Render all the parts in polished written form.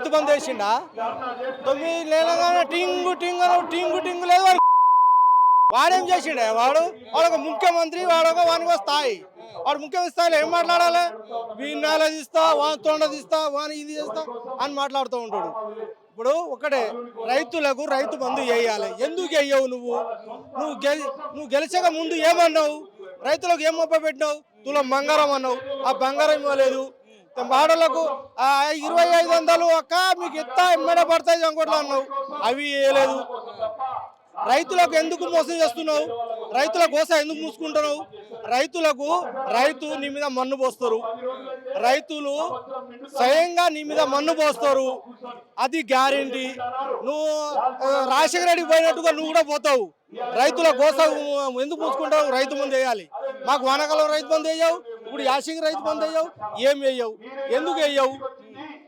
రైతు బంధు వేసిండా 9 నెలలుగానే టింగు టింగు టింగు టింగు లేదు. వాడేం చేసిండే? వాడొక ముఖ్యమంత్రి, వానికి స్థాయి. వాడు ముఖ్యమంత్రి స్థాయిలో ఏం మాట్లాడాలి? వీణాల తీస్తా, వాని తొండ తీస్తా, వాని ఇది చేస్తా అని మాట్లాడుతూ ఉంటాడు. ఇప్పుడు ఒకటే, రైతులకు రైతు బంధు వేయాలి. ఎందుకు వేయవు? నువ్వు గెలిచక ముందు ఏమన్నావు? రైతులకు ఏం మొప్ప పెట్టినావు? తులం బంగారం అన్నావు, ఆ బంగారం ఇవ్వలేదు. వాడలకు 2500 అక్క మీకు ఇస్తా ఎమ్మెడ పడతాయి అంకోట్లు అన్నావు, అవి వేయలేదు. రైతులకు ఎందుకు మోసం చేస్తున్నావు? రైతుల కోసం ఎందుకు మూసుకుంటున్నావు? రైతు నీ మీద మన్ను పోస్తారు. రైతులు స్వయంగా నీ మీద మన్ను పోస్తారు, అది గ్యారెంటీ. నువ్వు రాజశేఖర రెడ్డి పోయినట్టుగా నువ్వు కూడా పోతావు. రైతుల కోసం ఎందుకు మూసుకుంటావు? రైతు బంధు వేయాలి. మాకు వానాకాలం రైతు బంధు వేయవు, ఇప్పుడు యాసంగి రైతు బంధు వేయవు. ఏం వేయవు? ఎందుకు వేయవు?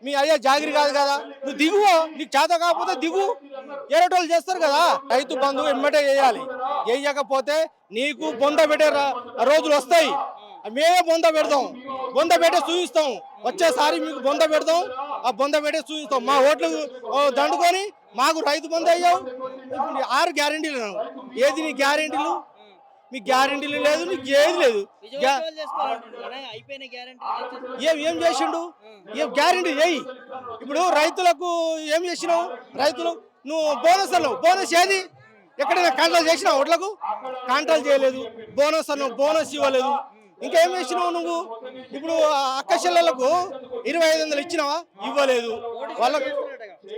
మీ అయ్యా జాగిరి కాదు కదా, నువ్వు దిగువ. నీకు చేత కాకపోతే దిగు, ఏరేటోళ్ళు చేస్తారు కదా. రైతు బంధు ఎమ్మటే వేయాలి. వేయకపోతే నీకు బొంద పెట్టే రోజులు వస్తాయి. మేమే బొంద పెడతాం, బొంద పెట్టే చూపిస్తాం. వచ్చేసారి మీకు బొంద పెడతాం, ఆ బొంద పెట్టే చూపిస్తాం. మా ఓట్లు దండుకొని మాకు రైతు బంధు అయ్యావు. 6 గ్యారెంటీలు. ఏది నీ గ్యారెంటీలు? మీకు గ్యారెంటీలు లేదు, నీకు ఏది లేదు. ఏం చేసిండు? ఏం గ్యారెంటీ చేయి. ఇప్పుడు రైతులకు ఏం చేసినావు? రైతులు నువ్వు బోనస్ అన్నావు, బోనస్ ఏది? ఎక్కడైనా కాంట్రాక్ట్ చేసినావు? ఓట్లకు కాంట్రాక్ట్ చేయలేదు. బోనస్ అన్నావు, బోనస్ ఇవ్వలేదు. ఇంకేం చేసినావు నువ్వు? ఇప్పుడు అక్క చెల్లెలకు 2500 ఇచ్చినావా? ఇవ్వలేదు.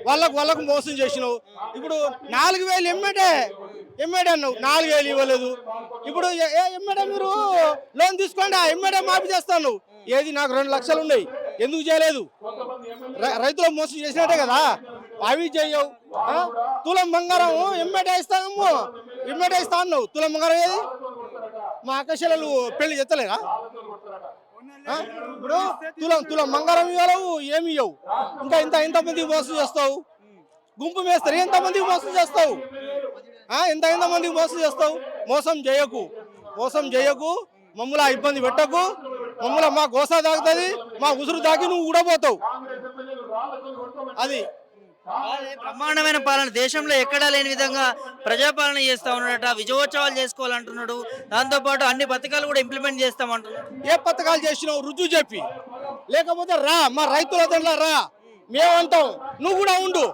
వాళ్ళకు మోసం చేసినావు. ఇప్పుడు 4000 ఎమ్మెడే అన్నావు, 4000 ఇవ్వలేదు. ఇప్పుడు ఎమ్మెడే మీరు లోన్ తీసుకోండి, ఆ ఎమ్మెడే మాఫీ చేస్తాను. ఏది? నాకు 2 లక్షలు ఉన్నాయి, ఎందుకు చేయలేదు? రైతులకు మోసం చేసినట్టే కదా. అవి చెయ్యవు. తులం బంగారం ఎమ్మెడే ఇస్తానమ్ము, ఎమ్మెడే ఇస్తా అన్నావు. తులం బంగారం ఏది? మా అక్కశలు పెళ్లి చెత్తలేరా? ఇప్పుడు తులం బంగారం ఇవ్వలేవు, ఏమి ఇవ్వవు. ఇంకా ఎంతమందికి మోసం చేస్తావు? గుంపు మేస్తారు, ఎంతమందికి మోసం చేస్తావు? ఎంతమందికి మోసం చేస్తావు? మోసం చేయకు, మమ్మల్ని ఇబ్బంది పెట్టకు. మా గోసా దాగుతుంది, మా ఉసురు దాగి నువ్వు ఊడబోతావు. అది బ్రహ్మాండమైన పాలన, దేశంలో ఎక్కడా లేని విధంగా ప్రజాపాలన చేస్తా ఉన్నాడట. విజయోత్సవాలు చేసుకోవాలంటున్నాడు. దాంతోపాటు అన్ని పథకాలు కూడా ఇంప్లిమెంట్ చేస్తామంటున్నాడు. ఏ పథకాలు చేసినావు రుజువు చెప్పి, లేకపోతే రా మా రైతుల దగ్గర రా, మేమంటాం. నువ్వు కూడా ఉండు,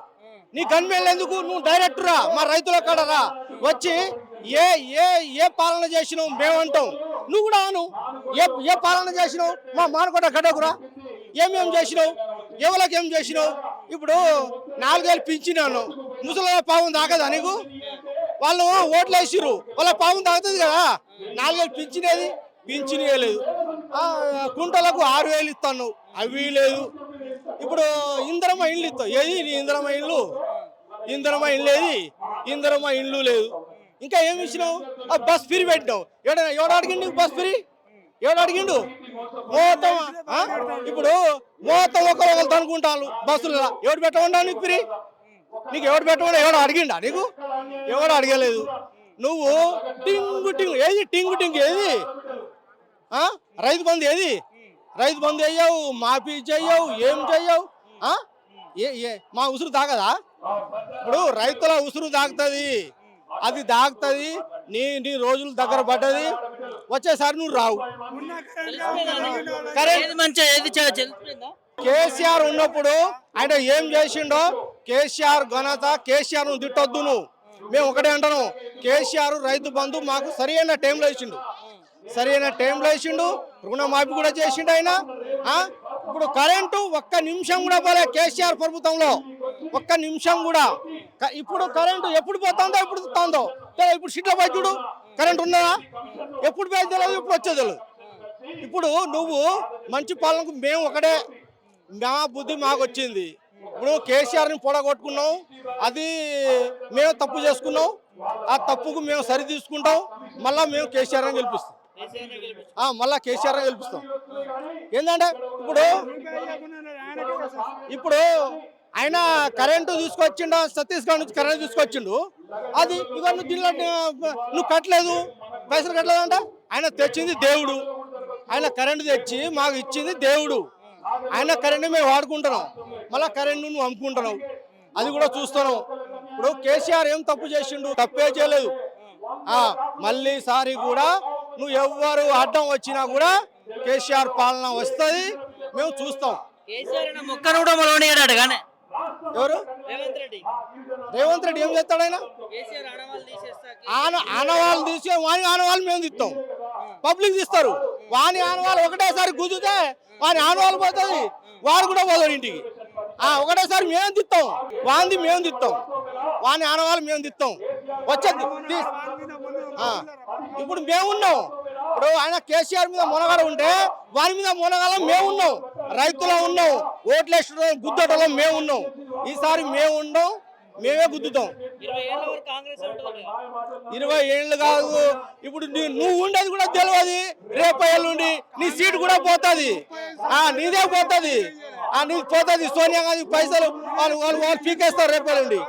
నీ గన్మేళ్ళు ఎందుకు? నువ్వు డైరెక్ట్ రా, మా రైతుల కాడ రా. వచ్చి ఏ పాలన చేసినావు మేమంటాం. నువ్వు కూడా అను, ఏ పాలన చేసినావు? మా మానకొండ గడ్డకురా, ఏమేం చేసినావు? ఎవరికేం చేసినావు? ఇప్పుడు 4000 పింఛను, ముసలి పాపం తాగదా నీకు? వాళ్ళు ఓట్లు వేసిర్రు, వాళ్ళ పాపం తాగుతుంది కదా. 4000 పింఛనేది? పింఛనే లేదు. కుంటలకు 6000 ఇస్తాను, అవి లేదు. ఇప్పుడు ఇందిరమ్మ ఇండ్లు ఇస్తావు, ఏది నీ ఇందిరమ్మ ఇండ్లు? ఇందిరమ్మ ఇండ్లు లేదు. ఇంకా ఏమి ఇచ్చినావు? బస్ ఫ్రీ పెట్టినావు. ఎవడు అడిగిండు బస్ ఫ్రీ? ఎవడు అడిగిండు? ఇప్పుడు ఒకరు అనుకుంటాను బస్సులలో. ఎవడు పెట్టకుండా నీకు ఫ్రీ? నీకు ఎవడు పెట్టకుండా ఎవడు అడిగిండా? నీకు ఎవడు అడగలేదు. నువ్వు ఏది టింగు ఏది? రైతు బంధు ఏది? రైతు బంధు చెయ్యవు, మాఫీ చెయ్యవు, ఏం చెయ్యవు. మా ఉసురు తాగదా? ఇప్పుడు రైతుల ఉసురు తాగుతుంది, అది దాగుతుంది. నీ రోజులు దగ్గర పడ్డది, వచ్చేసారి నువ్వు రావు. కేసీఆర్ ఉన్నప్పుడు ఆయన ఏం చేసిండో, కేసీఆర్ ఘనత, కేసీఆర్ ను తిట్టొద్దు నువ్వు. మేము ఒకటే అంటాను, కేసీఆర్ రైతు బంధు మాకు సరైన టైంలో ఇచ్చిండు, రుణమాఫీ కూడా చేసిండు ఆయన. ఇప్పుడు కరెంటు 1 నిమిషం కూడా పోలే కేసీఆర్ ప్రభుత్వంలో, 1 నిమిషం కూడా. ఇప్పుడు కరెంటు ఎప్పుడు పోతుందో ఎప్పుడు వస్తుందో, ఇప్పుడు సిట్లో పోయి చూడు, కరెంట్ ఉన్నదా? ఎప్పుడు పోయి తెలియదు, ఎప్పుడు వచ్చేది తెలియదు. ఇప్పుడు నువ్వు మంచి పాలనకు మేము ఒకటే, మా బుద్ధి మాకు వచ్చింది. ఇప్పుడు కేసీఆర్ని పొడగొట్టుకున్నాం, అది మేము తప్పు చేసుకున్నాం. ఆ తప్పుకు మేము సరి తీసుకుంటాం, మళ్ళీ మేము కేసీఆర్ని గెలిపిస్తాం. ఏంటంటే ఇప్పుడు ఆయన కరెంటు తీసుకొచ్చిండు, ఛత్తీస్గఢ్ నుంచి కరెంటు తీసుకొచ్చిండు. అది ఇక నువ్వు దీనిలో నువ్వు కట్టలేదు, పైసలు కట్టలేదు అంట. ఆయన తెచ్చింది దేవుడు, ఆయన కరెంటు తెచ్చి మాకు ఇచ్చింది దేవుడు. ఆయన కరెంటు మేము వాడుకుంటున్నాం. మళ్ళీ కరెంట్ నువ్వు అమ్ముకుంటున్నావు, అది కూడా చూస్తున్నావు. ఇప్పుడు కేసీఆర్ ఏం తప్పు చేసిండు? తప్పే చేయలేదు. మళ్ళీ సారి కూడా నువ్వు ఎవ్వరు అడ్డం వచ్చినా కూడా కేసీఆర్ పాలన వస్తుంది, మేము చూస్తాం. కేసీఆర్ అన్న మొక్కను కూడా మొలవనీయడాడు కానీ ఎవరు? రేవంత్ రెడ్డి. రేవంత్ రెడ్డి ఏం చేస్తాడు? ఆయన కేసీఆర్ ఆనవాళ్ళు తీసేస్తా, ఆనవాళ్ళు తీసి వాని ఆనవాళ్ళు మేము తీస్తాం, పబ్లిక్ తీస్తారు. వాని ఆనవాళ్ళు ఒకటేసారి గుద్దితే వాని ఆనవాళ్ళు పోతుంది, వాడు కూడా పోతాడు ఇంటికి. ఒకటేసారి మేము తిత్తాం, వాంది మేము తిత్తాం, వాని ఆనవాళ్ళు మేము తిత్తాం. వచ్చేది ఇప్పుడు మేమున్నాం. ఇప్పుడు ఆయన కేసీఆర్ మీద మునగడ ఉంటే వాని మీద మునగాలం మేమున్నాం, రైతులో ఉన్నాం, ఓట్లేసిన గుద్దటలో మేమున్నాం. ఈసారి మేము ఉన్నాం, మేమే గుద్దుతాం. 20 ఏళ్ళు కాదు, ఇప్పుడు నువ్వు ఉండేది కూడా తెలియదు. రేపు ఎల్లుండి నీ సీటు కూడా పోతుంది, నీదే పోతుంది, నీకు పోతుంది. సోనియా గాంధీ పైసలు వాళ్ళు పీకేస్తారు రేపు ఎల్లుండి.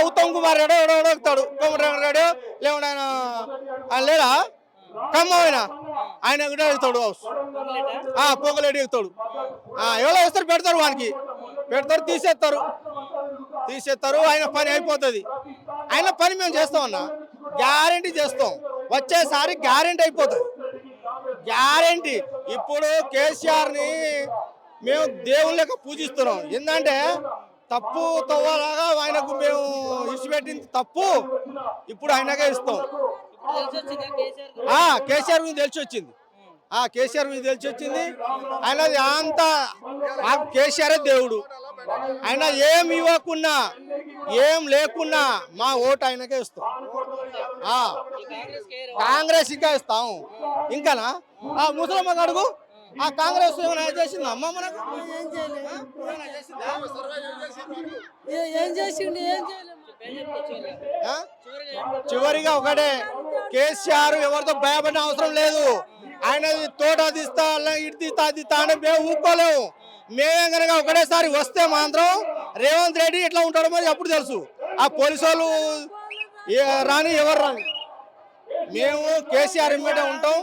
ఉత్తమ్ కుమార్ రెడ్డి ఎవడోడతాడు, కోమటిరెడ్డి రెడ్డి లేకుండా ఆయన లేడా ఖమ్మం, ఆయన కూడా ఎగుతాడు, పొగలేడు ఎగుతాడు. ఎవరో వస్తారు, పెడతారు, వానికి పెడతారు, తీసేస్తారు. ఆయన పని అయిపోతుంది. ఆయన పని మేము చేస్తామన్నా, గ్యారెంటీ చేస్తాం. వచ్చేసారి గ్యారెంటీ అయిపోతుంది, గ్యారెంటీ. ఇప్పుడు కేసీఆర్ని మేము దేవుని లెక్క పూజిస్తున్నాం. ఏంటంటే తప్పు తవ్వలాగా ఆయనకు మేము ఇచ్చిపెట్టింది తప్పు, ఇప్పుడు ఆయనకే ఇస్తాం. కేసీఆర్ మీద తెలిసి వచ్చింది, కేసీఆర్ మీద తెలిసి వచ్చింది. ఆయనది అంతా కేసీఆరే దేవుడు. ఆయన ఏం ఇవ్వకున్నా ఏం లేకున్నా మా ఓటు ఆయనకే ఇస్తాం. కాంగ్రెస్ ఇంకా ఇస్తాం. ఇంకానా ముసలమ్మ అడుగు, కాంగ్రెస్ ఏమైనా చేసిందా అమ్మ మనకు? ఏం చేసిండు? చివరిగా ఒకటే, కేసీఆర్ ఎవరితో భయపడిన అవసరం లేదు. ఆయన తోట తీస్తా, ఇటు తీస్తా, అది తీస్తా అని మేము ఊపుకోలేము. మేమే కనుక ఒకటేసారి వస్తే మాత్రం రేవంత్ రెడ్డి ఎట్లా ఉంటాడో మరి అప్పుడు తెలుసు. పోలీసు వాళ్ళు రాని ఎవరు రాని, మేము కేసీఆర్ ఇమ్మటే ఉంటాం.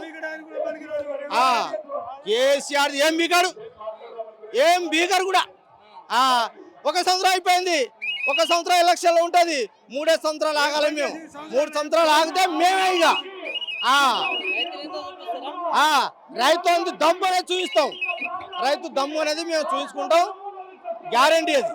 కేసీఆర్ ఏం బీగారు కూడా. ఒక సంవత్సరం అయిపోయింది, ఒక సంవత్సరం ఎలక్షన్లో ఉంటుంది, 3 సంవత్సరాలు ఆగాలి మేము. 3 సంవత్సరాలు ఆగితే మేమే ఇక రైతు దమ్ము అనేది చూపిస్తాం. రైతు దమ్ము అనేది మేము చూపించుకుంటాం, గ్యారెంటీ అది.